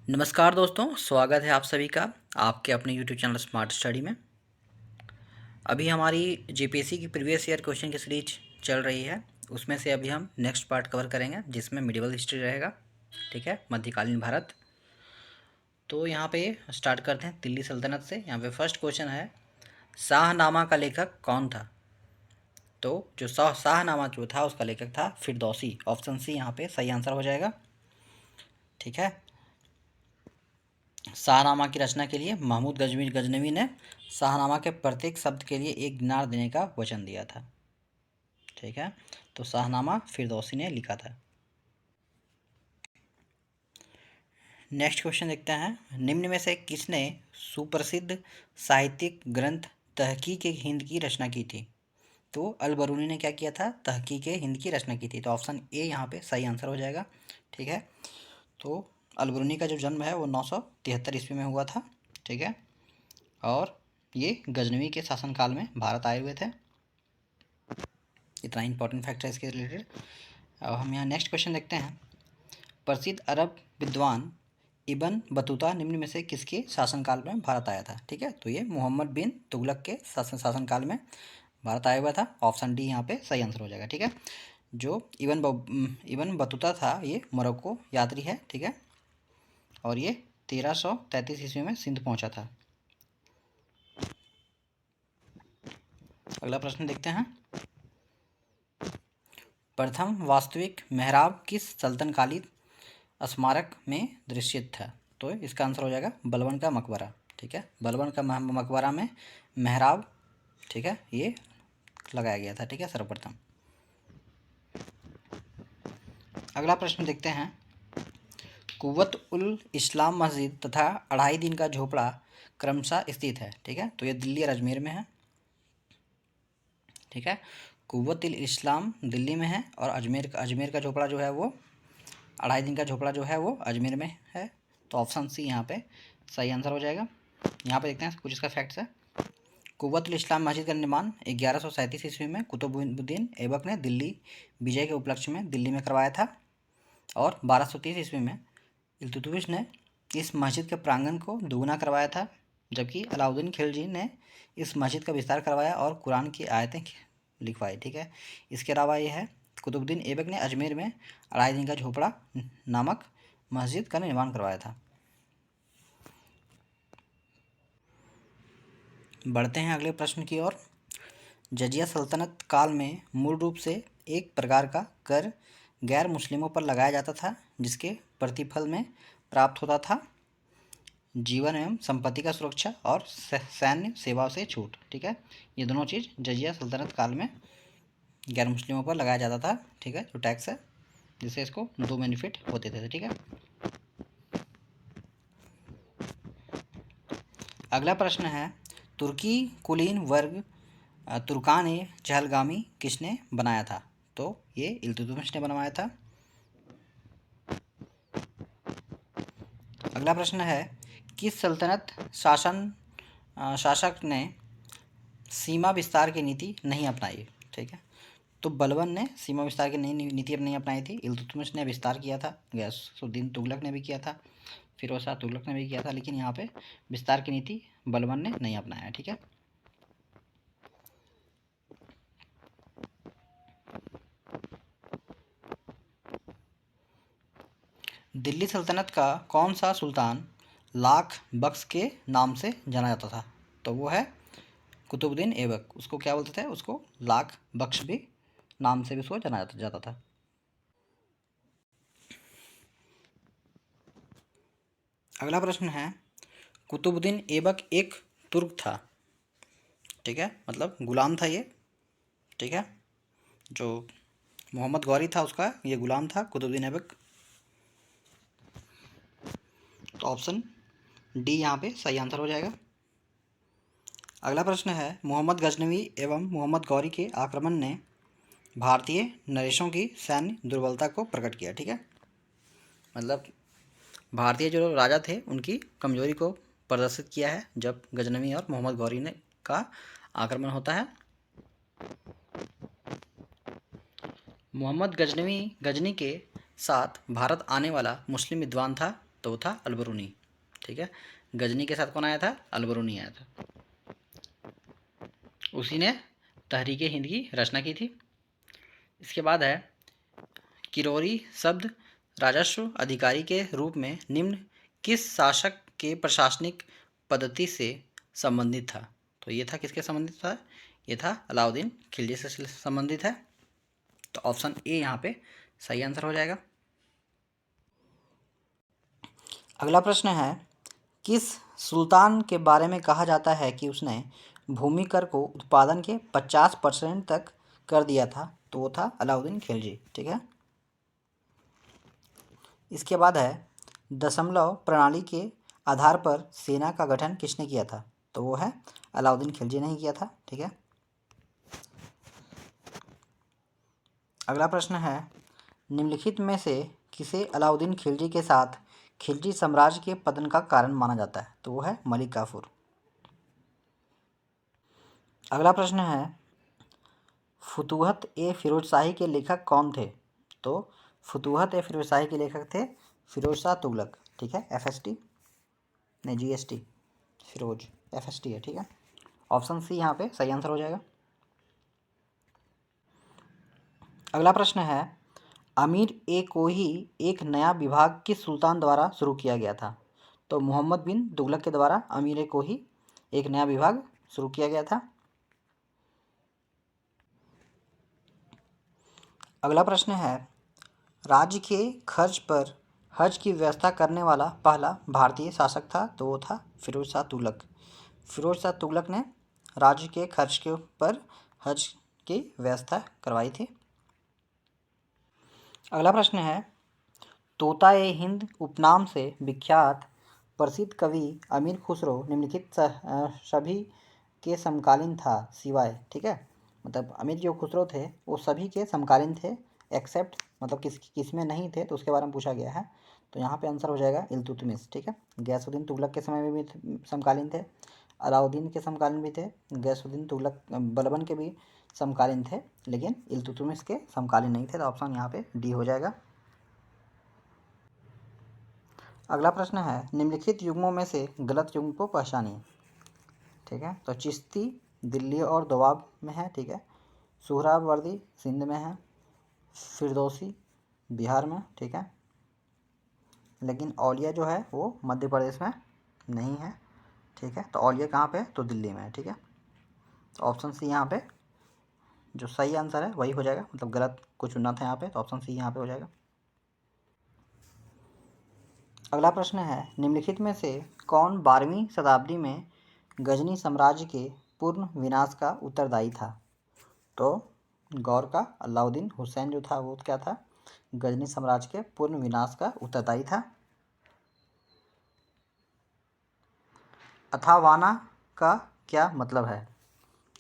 नमस्कार दोस्तों, स्वागत है आप सभी का आपके अपने यूट्यूब चैनल स्मार्ट स्टडी में। अभी हमारी जीपीएससी की प्रीवियस ईयर क्वेश्चन की सीरीज चल रही है। उसमें से अभी हम नेक्स्ट पार्ट कवर करेंगे जिसमें मिडिवल हिस्ट्री रहेगा। ठीक है, मध्यकालीन भारत। तो यहाँ पे स्टार्ट करते हैं दिल्ली सल्तनत से। यहाँ पे फर्स्ट क्वेश्चन है, शाहनामा का लेखक कौन था? तो जो शाहनामा जो था उसका लेखक था फिरदौसी। ऑप्शन सी यहाँ पे सही आंसर हो जाएगा। ठीक है, शाहनामा की रचना के लिए महमूद गजनवी ने शाहनामा के प्रत्येक शब्द के लिए 1 दिनार देने का वचन दिया था। ठीक है, तो शाहनामा फिरदौसी ने लिखा था। नेक्स्ट क्वेश्चन देखते हैं, निम्न में से किसने सुप्रसिद्ध साहित्यिक ग्रंथ तहकीक हिंद की रचना की थी? तो अलबरूनी ने क्या किया था? तहकीक हिंद की रचना की थी। तो ऑप्शन ए यहाँ पे सही आंसर हो जाएगा। ठीक है, तो अलबरूनी का जो जन्म है वो 973 ईस्वी में हुआ था। ठीक है, और ये गजनवी के शासनकाल में भारत आए हुए थे। इतना इंपॉर्टेंट फैक्ट है इसके रिलेटेड। अब हम यहाँ नेक्स्ट क्वेश्चन देखते हैं, प्रसिद्ध अरब विद्वान इब्न बतूता निम्न में से किसके शासनकाल में भारत आया था? ठीक है, तो ये मोहम्मद बिन तुगलक के शासनकाल में भारत आया हुआ था। ऑप्शन डी यहाँ पे सही आंसर हो जाएगा। ठीक है, जो इब्न बतूता था ये मोरक्को यात्री है। ठीक है, और ये 1333 ईस्वी में सिंध पहुंचा था। अगला प्रश्न देखते हैं, प्रथम वास्तविक मेहराब किस सल्तनकालीन स्मारक में दृश्यत था? तो इसका आंसर हो जाएगा बलबन का मकबरा। ठीक है, बलबन का मकबरा में मेहराब, ठीक है, ये लगाया गया था। ठीक है, सर्वप्रथम। अगला प्रश्न देखते हैं, कुव्वत उल इस्लाम मस्जिद तथा 2.5 दिन का झोपड़ा क्रमशः स्थित है। ठीक है, तो ये दिल्ली और अजमेर में है। ठीक है, कुव्वत उल इस्लाम दिल्ली में है और अजमेर का झोपड़ा जो है वो 2.5 दिन का झोपड़ा जो है वो अजमेर में है। तो ऑप्शन सी यहाँ पे सही आंसर हो जाएगा। यहाँ पे देखते हैं कुछ इसका फैक्ट्स है। कुव्वतुल इस्लाम मस्जिद का निर्माण 1137 ईस्वी में कुतुबुद्दीन ऐबक ने दिल्ली विजय के उपलक्ष्य में दिल्ली में करवाया था, और 1230 ईस्वी में इल्तुतमिश ने इस मस्जिद के प्रांगण को दोगुना करवाया था, जबकि अलाउद्दीन खिलजी ने इस मस्जिद का विस्तार करवाया और कुरान की आयतें लिखवाई। ठीक है, इसके अलावा यह है कुतुबुद्दीन ऐबक ने अजमेर में 2.5 दिन का झोपड़ा नामक मस्जिद का निर्माण करवाया था। बढ़ते हैं अगले प्रश्न की ओर। जजिया सल्तनत काल में मूल रूप से एक प्रकार का कर गैर मुस्लिमों पर लगाया जाता था, जिसके प्रतिफल में प्राप्त होता था जीवन एवं संपत्ति का सुरक्षा और सैन्य सेवा से छूट। ठीक है, ये दोनों चीज़ जजिया सल्तनत काल में गैर मुस्लिमों पर लगाया जाता था। ठीक है, जो टैक्स है, जिससे इसको 2 बेनिफिट होते थे। ठीक है, अगला प्रश्न है, तुर्की कुलीन वर्ग तुर्कान ए चहलगामी किसने बनाया था? तो ये इल्तुतमिश ने बनवाया था। अगला प्रश्न है, किस सल्तनत शासक ने सीमा विस्तार की नीति नहीं अपनाई? ठीक है, तो बलबन ने सीमा विस्तार की नई नीति नहीं अपनाई थी। इल्तुतमिश ने विस्तार किया था, गयासुद्दीन तुगलक ने भी किया था, फिरोज शाह तुगलक ने भी किया था, लेकिन यहाँ पे विस्तार की नीति बलबन ने नहीं अपनाया। ठीक है, दिल्ली सल्तनत का कौन सा सुल्तान लाख बख्श के नाम से जाना जाता था? तो वो है कुतुबुद्दीन ऐबक। उसको क्या बोलते थे? उसको लाख बख्श भी नाम से भी उसको जाना जाता था। अगला प्रश्न है, कुतुबुद्दीन ऐबक एक तुर्क था। ठीक है, मतलब गुलाम था ये। ठीक है, जो मोहम्मद गौरी था उसका ये गुलाम था कुतुबुद्दीन ऐबक। तो ऑप्शन डी यहाँ पे सही आंसर हो जाएगा। अगला प्रश्न है, मोहम्मद गजनवी एवं मोहम्मद गौरी के आक्रमण ने भारतीय नरेशों की सैन्य दुर्बलता को प्रकट किया। ठीक है, मतलब भारतीय जो राजा थे उनकी कमजोरी को प्रदर्शित किया है जब गजनवी और मोहम्मद गौरी ने का आक्रमण होता है। मोहम्मद गजनी के साथ भारत आने वाला मुस्लिम विद्वान था तो वो था अलबरूनी। ठीक है, गजनी के साथ कौन आया था? अलबरूनी आया था। उसी ने तहरीक हिंद की रचना की थी। इसके बाद है किरोड़ी शब्द राजस्व अधिकारी के रूप में निम्न किस शासक के प्रशासनिक पद्धति से संबंधित था? तो ये था किसके संबंधित था? ये था अलाउद्दीन खिलजी से संबंधित है। तो ऑप्शन ए यहाँ पे सही आंसर हो जाएगा। अगला प्रश्न है, किस सुल्तान के बारे में कहा जाता है कि उसने भूमि कर को उत्पादन के 50% तक कर दिया था? तो वो था अलाउद्दीन खिलजी। ठीक है, इसके बाद है दशमलव प्रणाली के आधार पर सेना का गठन किसने किया था? तो वो है अलाउद्दीन खिलजी ने ही किया था। ठीक है, अगला प्रश्न है, निम्नलिखित में से किसे अलाउद्दीन खिलजी के साथ खिलजी साम्राज्य के पतन का कारण माना जाता है? तो वो है मलिक काफूर। अगला प्रश्न है, फुतूहत ए फिरोज शाही के लेखक कौन थे? तो फुतूहत ए फिरोज शाही के लेखक थे फिरोज शाह तुगलक। ठीक है, FST नहीं GST, फिरोज FST है। ठीक है, ऑप्शन सी यहाँ पे सही आंसर हो जाएगा। अगला प्रश्न है, अमीर ए कोही एक नया विभाग किस सुल्तान द्वारा शुरू किया गया था? तो मोहम्मद बिन तुगलक के द्वारा अमीर ए कोही एक नया विभाग शुरू किया गया था। अगला प्रश्न है, राज्य के खर्च पर हज की व्यवस्था करने वाला पहला भारतीय शासक था? तो वो था फिरोज शाह तुगलक। फिरोज शाह तुगलक ने राज्य के खर्च के ऊपर हज की व्यवस्था करवाई थी। अगला प्रश्न है, तोता ए हिंद उपनाम से विख्यात प्रसिद्ध कवि अमीर खुसरो निम्नलिखित सभी के समकालीन था सिवाय? ठीक है, मतलब अमीर जो खुसरो थे वो सभी के समकालीन थे एक्सेप्ट, मतलब किस में नहीं थे, तो उसके बारे में पूछा गया है। तो यहाँ पे आंसर हो जाएगा इल्तुतमिश। ठीक है, गयासुद्दीन तुगलक के समय में भी समकालीन थे, अलाउद्दीन के समकालीन भी थे, गयासुद्दीन तुगलक बलबन के भी समकालीन थे, लेकिन इल्तुतमिश के समकालीन नहीं थे। तो ऑप्शन यहाँ पे डी हो जाएगा। अगला प्रश्न है, निम्नलिखित युग्मों में से गलत युग्म को पहचानिए। ठीक है, तो चिश्ती दिल्ली और दोआब में है। ठीक है, सुहरावर्दी सिंध में है, फिरदौसी बिहार में। ठीक है, लेकिन औलिया जो है वो मध्य प्रदेश में नहीं है। ठीक है, तो औलिया कहाँ पे है? तो दिल्ली में है। ठीक है, तो ऑप्शन सी यहाँ पे जो सही आंसर है वही हो जाएगा, मतलब गलत कुछ चुनना था यहाँ पे, तो ऑप्शन सी यहाँ पे हो जाएगा। अगला प्रश्न है, निम्नलिखित में से कौन 12वीं शताब्दी में गजनी साम्राज्य के पूर्ण विनाश का उत्तरदायी था? तो गौर का अलाउद्दीन हुसैन जो था वो क्या था? गजनी साम्राज्य के पूर्ण विनाश का उत्तरदायी था। अथावाना का क्या मतलब है?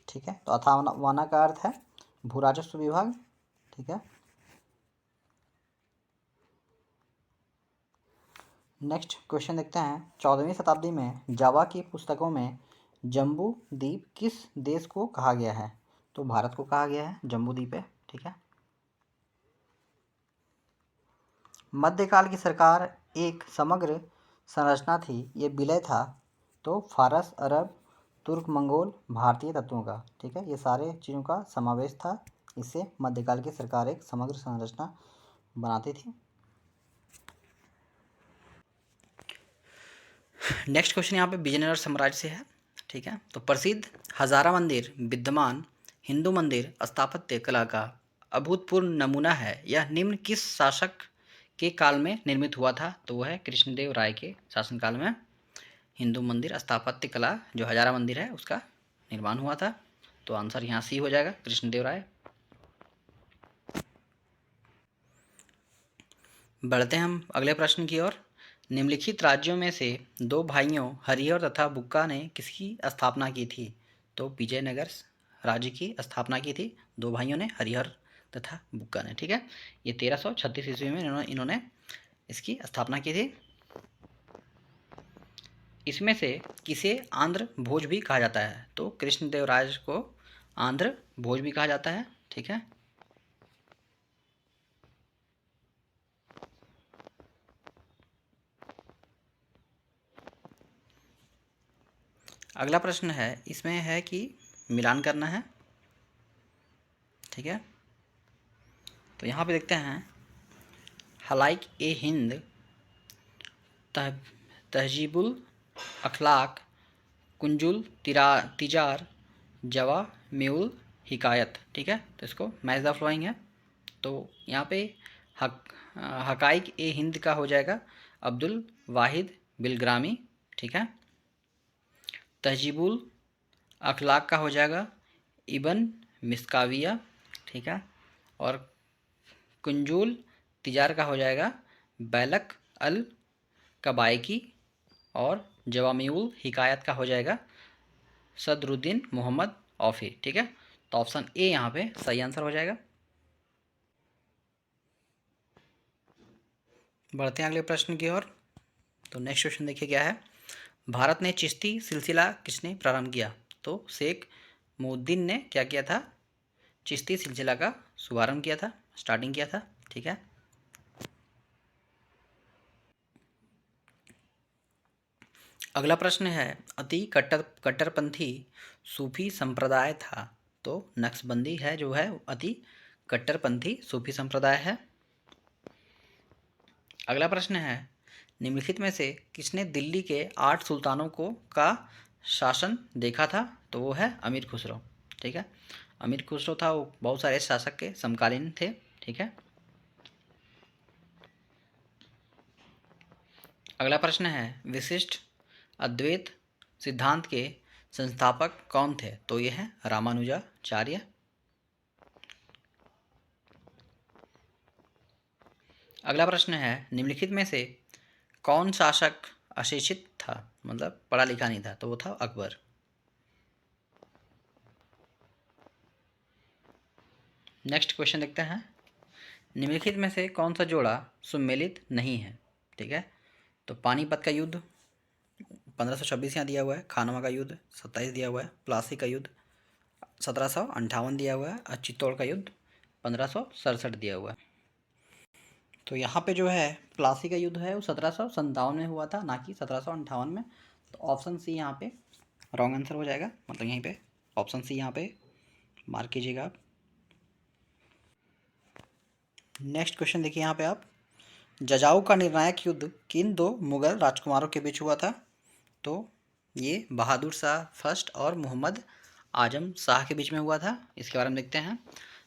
ठीक है, तो अथावाना का अर्थ है भू राजस्व विभाग। ठीक है, नेक्स्ट क्वेश्चन देखते हैं। 14वीं शताब्दी में जावा की पुस्तकों में जम्बू द्वीप किस देश को कहा गया है? तो भारत को कहा गया है जम्बू द्वीप है। ठीक है, मध्यकाल की सरकार एक समग्र संरचना थी, ये विलय था। तो फारस, अरब, तुर्क, मंगोल, भारतीय तत्वों का। ठीक है, ये सारे चीज़ों का समावेश था, इससे मध्यकाल की सरकार एक समग्र संरचना बनाती थी। नेक्स्ट क्वेश्चन यहाँ पे विजयनगर साम्राज्य से है। ठीक है, तो प्रसिद्ध हजारा मंदिर विद्यमान हिंदू मंदिर स्थापत्य कला का अभूतपूर्व नमूना है, यह निम्न किस शासक के काल में निर्मित हुआ था? तो वह है कृष्णदेव राय के शासनकाल में हिंदू मंदिर स्थापत्य कला जो हजारा मंदिर है उसका निर्माण हुआ था। तो आंसर यहाँ सी हो जाएगा, कृष्णदेव राय। बढ़ते हैं हम अगले प्रश्न की ओर। निम्नलिखित राज्यों में से दो भाइयों हरिहर तथा बुक्का ने किसकी स्थापना की थी? तो विजयनगर राज्य की स्थापना की थी दो भाइयों ने, हरिहर तथा बुक्का ने। ठीक है, ये 1336 ईस्वी में इन्होंने इसकी स्थापना की थी। इसमें से किसे आंध्र भोज भी कहा जाता है? तो कृष्णदेवराय को आंध्र भोज भी कहा जाता है। ठीक है, अगला प्रश्न है, इसमें है कि मिलान करना है, ठीक है। तो यहाँ पे देखते हैं, हलाइक ए हिंद, तहजीबुल अखलाक, कुंजुल तिजार, जवा म्यूल हिकायत, ठीक है। तो इसको मैच द फ्लोइंग है। तो यहाँ पे हक हकाइक ए हिंद का हो जाएगा अब्दुल वाहिद बिलग्रामी, ठीक है। तहजीबुल अखलाक का हो जाएगा इबन मिस्काविया, ठीक है। और कुंजुल तिजार का हो जाएगा बैलक अल कबायकी। और जवामिउल हिकायत का हो जाएगा सदरुद्दीन मोहम्मद औफी, ठीक है। तो ऑप्शन ए यहाँ पे सही आंसर हो जाएगा। बढ़ते हैं अगले प्रश्न की ओर। तो नेक्स्ट क्वेश्चन देखिए क्या है, भारत ने चिश्ती सिलसिला किसने प्रारंभ किया? तो शेख मुद्दीन ने क्या किया था? चिश्ती सिलसिला का शुभारंभ किया था, स्टार्टिंग किया था, ठीक है। अगला प्रश्न है, अति कट्टरपंथी सूफी संप्रदाय था। तो नक्शबंदी है जो है अति कट्टरपंथी सूफी संप्रदाय है। अगला प्रश्न है, निम्नलिखित में से किसने दिल्ली के 8 सुल्तानों का शासन देखा था? तो वो है अमीर खुसरो, ठीक है। अमीर खुसरो था, वो बहुत सारे शासक के समकालीन थे, ठीक है। अगला प्रश्न है, विशिष्ट अद्वैत सिद्धांत के संस्थापक कौन थे? तो ये है रामानुजाचार्य। अगला प्रश्न है, निम्नलिखित में से कौन शासक अशिक्षित था, मतलब पढ़ा लिखा नहीं था? तो वो था अकबर। नेक्स्ट क्वेश्चन देखते हैं, निम्नलिखित में से कौन सा जोड़ा सुमेलित नहीं है? ठीक है। तो पानीपत का युद्ध 1526 यहाँ दिया हुआ है, खानवा का युद्ध 27 दिया हुआ है, प्लासी का युद्ध 1758 दिया हुआ है, और चित्तौड़ का युद्ध 1567 दिया हुआ है। तो यहाँ पे जो है प्लासी का युद्ध है वो 1757 में हुआ था, ना कि 1758 में। तो ऑप्शन सी यहाँ पे रॉन्ग आंसर हो जाएगा, मतलब यहीं पे ऑप्शन सी यहाँ पे मार्क कीजिएगा आप। नेक्स्ट क्वेश्चन देखिए यहाँ पे आप, जजाऊ का निर्णायक युद्ध किन 2 मुगल राजकुमारों के बीच हुआ था? तो ये बहादुर शाह फर्स्ट और मोहम्मद आजम शाह के बीच में हुआ था। इसके बारे में देखते हैं,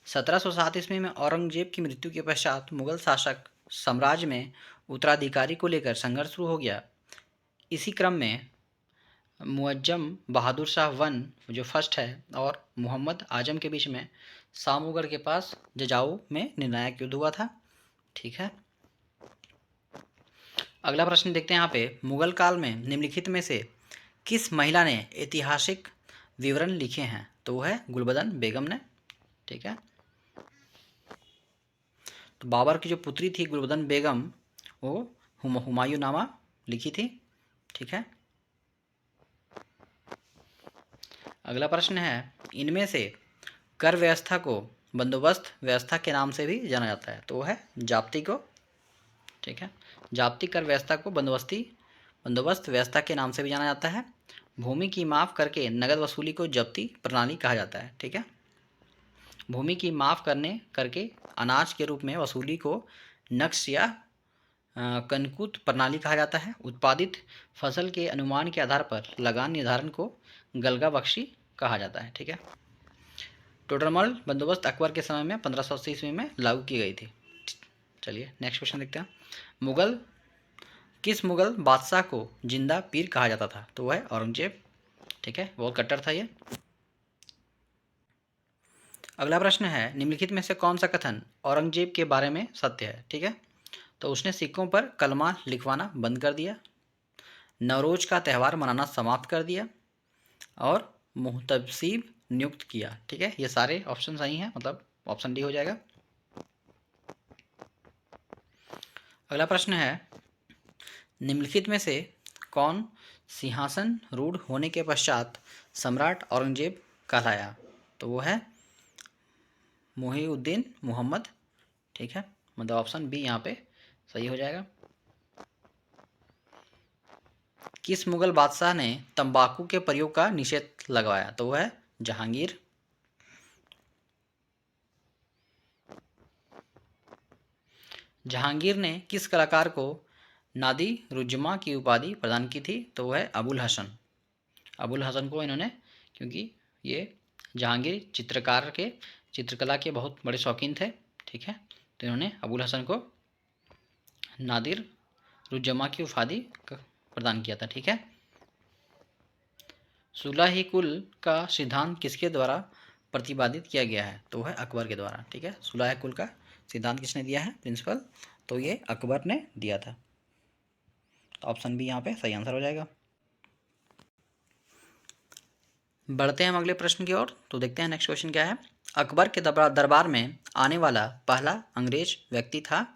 1707 ईस्वी में औरंगजेब की मृत्यु के पश्चात मुगल शासक साम्राज्य में उत्तराधिकारी को लेकर संघर्ष शुरू हो गया। इसी क्रम में मुअज्जम बहादुर शाह वन जो फर्स्ट है और मोहम्मद आजम के बीच में सामूगढ़ के पास जजाऊ में निर्णायक युद्ध हुआ था, ठीक है। अगला प्रश्न देखते हैं यहाँ पे, मुगल काल में निम्नलिखित में से किस महिला ने ऐतिहासिक विवरण लिखे हैं? तो वो है गुलबदन बेगम ने, ठीक है। तो बाबर की जो पुत्री थी गुलबदन बेगम, वो हुमायूं नामा लिखी थी, ठीक है। अगला प्रश्न है, इनमें से कर व्यवस्था को बंदोबस्त व्यवस्था के नाम से भी जाना जाता है? तो वो है जाप्ती को, ठीक है। जाप्ती कर व्यवस्था को बंदोबस्त व्यवस्था के नाम से भी जाना जाता है। भूमि की माफ़ करके नगद वसूली को जब्ती प्रणाली कहा जाता है, ठीक है। भूमि की माफ़ करके अनाज के रूप में वसूली को नक्श या कनकुत प्रणाली कहा जाता है। उत्पादित फसल के अनुमान के आधार पर लगान निर्धारण को गलगा बख्शी कहा जाता है, ठीक है। टोडरमल बंदोबस्त अकबर के समय में 1580 ईस्वी में लागू की गई थी। चलिए नेक्स्ट क्वेश्चन देखते हैं, किस मुगल बादशाह को जिंदा पीर कहा जाता था? तो वह है औरंगजेब, ठीक है, बहुत कट्टर था ये। अगला प्रश्न है, निम्नलिखित में से कौन सा कथन औरंगजेब के बारे में सत्य है? ठीक है। तो उसने सिक्कों पर कलमा लिखवाना बंद कर दिया, नवरोज का त्यौहार मनाना समाप्त कर दिया, और मुहतसिब नियुक्त किया, ठीक है। ये सारे ऑप्शन सही हैं, मतलब ऑप्शन डी हो जाएगा। अगला प्रश्न है, निम्नलिखित में से कौन सिंहासन रूढ़ होने के पश्चात सम्राट औरंगजेब कहलाया? तो वो है मुहीउद्दीन मोहम्मद, ठीक है, मतलब ऑप्शन बी यहाँ पे सही हो जाएगा। किस मुगल बादशाह ने तंबाकू के प्रयोग का निषेध लगवाया? तो वह है जहांगीर। जहांगीर ने किस कलाकार को नादिरुज्जमा की उपाधि प्रदान की थी? तो वह है अबुल हसन। अबुल हसन को इन्होंने, क्योंकि ये जहांगीर चित्रकार के चित्रकला के बहुत बड़े शौकीन थे, ठीक है, तो इन्होंने अबुल हसन को नादिरुज्जमा की उपाधि प्रदान किया था, ठीक है। सुलह कुल का सिद्धांत किसके द्वारा प्रतिपादित किया गया है? तो वह अकबर के द्वारा, ठीक है। सुलह कुल का सिद्धांत किसने दिया है, प्रिंसिपल? तो ये अकबर ने दिया था। तो ऑप्शन बी यहाँ पे सही आंसर हो जाएगा। बढ़ते हैं हम अगले प्रश्न की ओर। तो देखते हैं नेक्स्ट क्वेश्चन क्या है। अकबर के दरबार में आने वाला पहला अंग्रेज व्यक्ति था?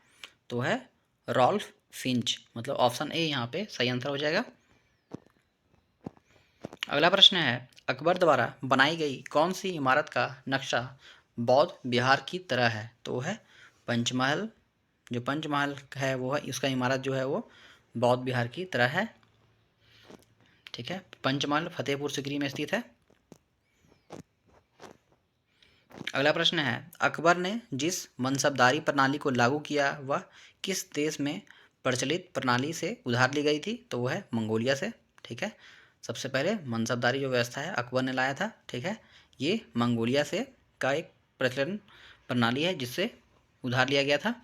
तो है रॉल्फ फिंच, मतलब ऑप्शन ए यहाँ पे सही आंसर हो जाएगा। अगला प्रश्न है, अकबर द्वारा बनाई गई कौन सी इमारत का नक्शा बौद्ध विहार की तरह है? तो है पंचमहल। जो पंचमहल है वो है, इसका इमारत जो है वो बौद्ध विहार की तरह है, ठीक है। पंचमहल फतेहपुर सिकरी में स्थित है। अगला प्रश्न है, अकबर ने जिस मनसबदारी प्रणाली को लागू किया वह किस देश में प्रचलित प्रणाली से उधार ली गई थी? तो वह है मंगोलिया से, ठीक है। सबसे पहले मनसबदारी जो व्यवस्था है अकबर ने लाया था, ठीक है। ये मंगोलिया से का एक प्रचलन प्रणाली है जिससे उधार लिया गया था।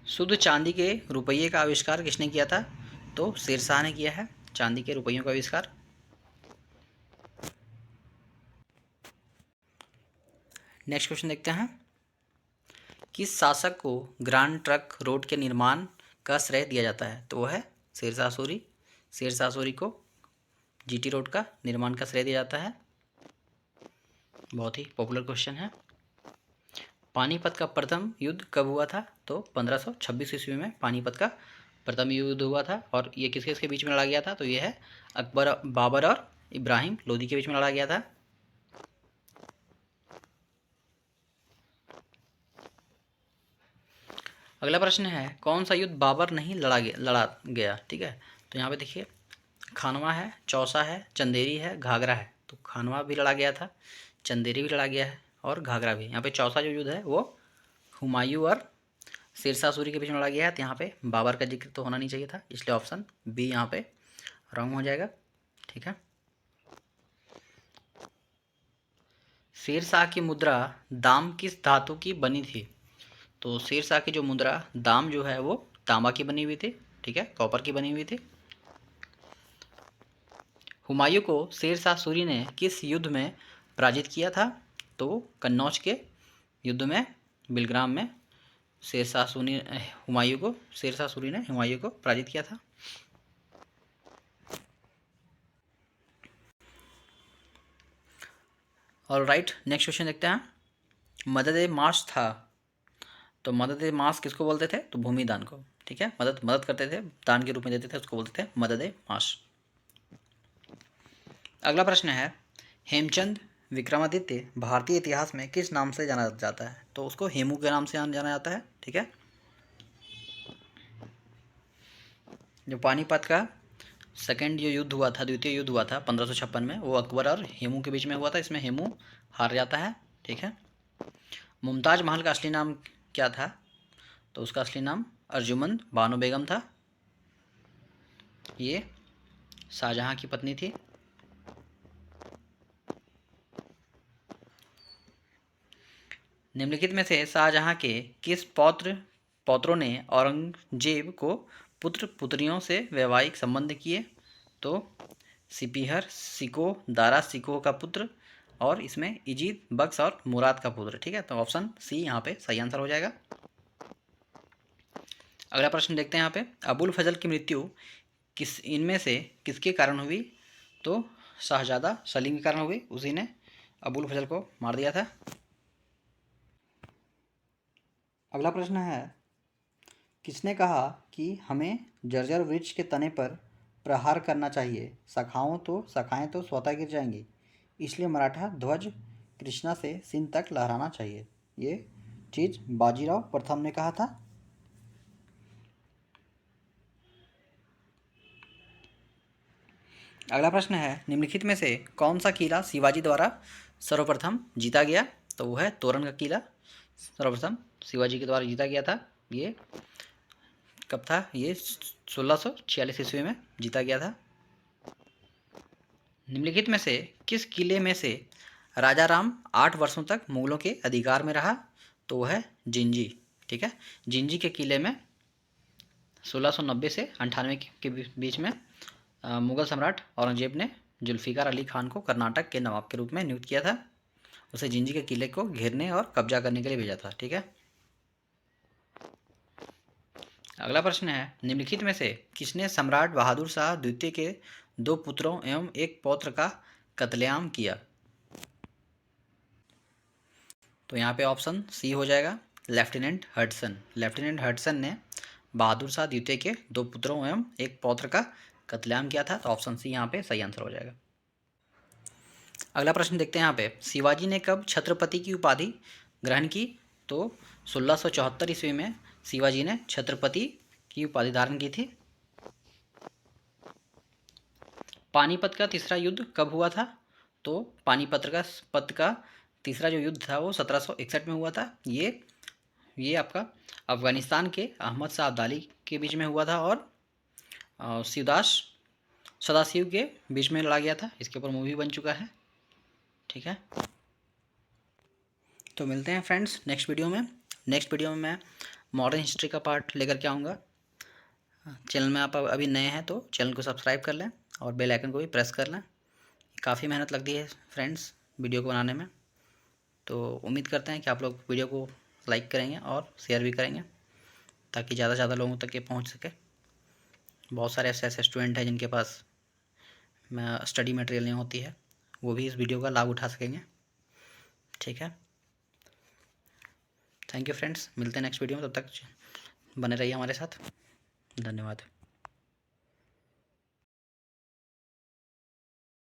शुद्ध चांदी के रुपये का आविष्कार किसने किया था? तो शेरशाह ने किया है चांदी के रुपयों का आविष्कार। नेक्स्ट क्वेश्चन देखते हैं, किस शासक को ग्रांड ट्रंक रोड के निर्माण का श्रेय दिया जाता है? तो वह है शेरशाह सूरी। शेरशाह सूरी को जीटी रोड का निर्माण का श्रेय दिया जाता है। बहुत ही पॉपुलर क्वेश्चन है। पानीपत का प्रथम युद्ध कब हुआ था? तो 1526 ईस्वी में पानीपत का प्रथम युद्ध हुआ था। और ये किस किस के बीच में लड़ा गया था? तो ये है अकबर, बाबर और इब्राहिम लोदी के बीच में लड़ा गया था। अगला प्रश्न है, कौन सा युद्ध बाबर नहीं लड़ा गया, ठीक है। तो यहाँ पे देखिए, खानवा है, चौसा है, चंदेरी है, घाघरा है। तो खानवा भी लड़ा गया था, चंदेरी भी लड़ा गया है और घाघरा भी। यहाँ पे चौसा जो युद्ध है वो हुमायूं और शेरशाह सूरी के बीच में लड़ा गया है। तो यहाँ पे बाबर का जिक्र तो होना नहीं चाहिए था, इसलिए ऑप्शन बी यहाँ पे रॉन्ग हो जाएगा, ठीक है। शेरशाह की मुद्रा दाम किस धातु की बनी थी? तो शेरशाह की जो मुद्रा दाम जो है वो तांबा की बनी हुई थी, ठीक है, कॉपर की बनी हुई थी। हुमायूं को शेरशाह सूरी ने किस युद्ध में पराजित किया था? तो कन्नौज के युद्ध में, बिलग्राम में शेरशाह सूरी ने हुमायूं को पराजित किया था। और राइट, नेक्स्ट क्वेश्चन देखते हैं, मदद माश था? तो मदद माश किसको बोलते थे? तो भूमिदान को, ठीक है। मदद करते थे, दान के रूप में देते थे, उसको बोलते थे मदद माश। अगला प्रश्न है, हेमचंद विक्रमादित्य भारतीय इतिहास में किस नाम से जाना जाता है? तो उसको हेमू के नाम से जाना जाता है, ठीक है। जो पानीपत का सेकेंड जो युद्ध हुआ था, द्वितीय युद्ध हुआ था 1556 में, वो अकबर और हेमू के बीच में हुआ था। इसमें हेमू हार जाता है, ठीक है। मुमताज़ महल का असली नाम क्या था? तो उसका असली नाम अर्जुमंद बानो बेगम था। ये शाहजहां की पत्नी थी। निम्नलिखित में से शाहजहां के किस पौत्रों ने औरंगजेब को पुत्र पुत्रियों से वैवाहिक संबंध किए? तो सिपीहर सिको, दारा सिको का पुत्र, और इसमें इजीद बख्श और मुराद का पुत्र, ठीक है। तो ऑप्शन सी यहाँ पे सही आंसर हो जाएगा। अगला प्रश्न देखते हैं यहाँ पे, अबुल फजल की मृत्यु इनमें से किसके कारण हुई? तो शाहजादा सलीम के कारण हुई, उसी ने अबुल फजल को मार दिया था। अगला प्रश्न है, किसने कहा कि हमें जर्जर वृक्ष के तने पर प्रहार करना चाहिए, शाखाएं तो स्वतः गिर जाएंगी, इसलिए मराठा ध्वज कृष्णा से सिंध तक लहराना चाहिए? ये चीज़ बाजीराव प्रथम ने कहा था? अगला प्रश्न है, निम्नलिखित में से कौन सा किला शिवाजी द्वारा सर्वप्रथम जीता गया? तो वो है तोरण का किला, सर्वप्रथम शिवाजी के द्वारा जीता गया था। ये कब था? ये 1646 ईस्वी में जीता गया था। निम्नलिखित में से किस किले में से राजा राम 8 वर्षों तक मुगलों के अधिकार में रहा? तो वह है जिंजी। ठीक है, जिंजी के किले में 1690 से 98 के बीच में मुगल सम्राट औरंगजेब ने जुल्फ़िकार अली खान को कर्नाटक के नवाब के रूप में नियुक्त किया था। उसे जिंजी के किले को घेरने और कब्जा करने के लिए भेजा था। ठीक है, अगला प्रश्न है, निम्नलिखित में से किसने सम्राट बहादुर शाह द्वितीय के 2 पुत्रों एवं एक पौत्र का कत्लेआम किया? तो यहाँ पे ऑप्शन सी हो जाएगा, लेफ्टिनेंट हडसन। लेफ्टिनेंट हडसन ने बहादुर शाह द्वितीय के 2 पुत्रों एवं एक पौत्र का कत्लेआम किया था। तो ऑप्शन सी यहाँ पे सही आंसर हो जाएगा। अगला प्रश्न देखते हैं यहाँ पे, शिवाजी ने कब छत्रपति की उपाधि ग्रहण की? तो 1674 ईस्वी में शिवाजी ने छत्रपति की उपाधि धारण की थी। पानीपत का तीसरा युद्ध कब हुआ था? तो पानीपत का तीसरा जो युद्ध था वो 1761 में हुआ था। ये आपका अफ़गानिस्तान के अहमद शाह अब्दाली के बीच में हुआ था और शिवदास सदाशिव के बीच में लड़ा गया था। इसके ऊपर मूवी बन चुका है। ठीक है, तो मिलते हैं फ्रेंड्स नेक्स्ट वीडियो में। नेक्स्ट वीडियो में मैं मॉडर्न हिस्ट्री का पार्ट लेकर के आऊँगा। चैनल में आप अभी नए हैं तो चैनल को सब्सक्राइब कर लें और बेल आइकन को भी प्रेस कर लें। काफ़ी मेहनत लगती है फ्रेंड्स वीडियो को बनाने में, तो उम्मीद करते हैं कि आप लोग वीडियो को लाइक करेंगे और शेयर भी करेंगे ताकि ज़्यादा से ज़्यादा लोगों तक ये पहुंच सके। बहुत सारे ऐसे स्टूडेंट हैं जिनके पास स्टडी मटेरियल नहीं होती है, वो भी इस वीडियो का लाभ उठा सकेंगे। ठीक है, थैंक यू फ्रेंड्स, मिलते हैं नेक्स्ट वीडियो में। तब तक बने रहिए हमारे साथ। धन्यवाद।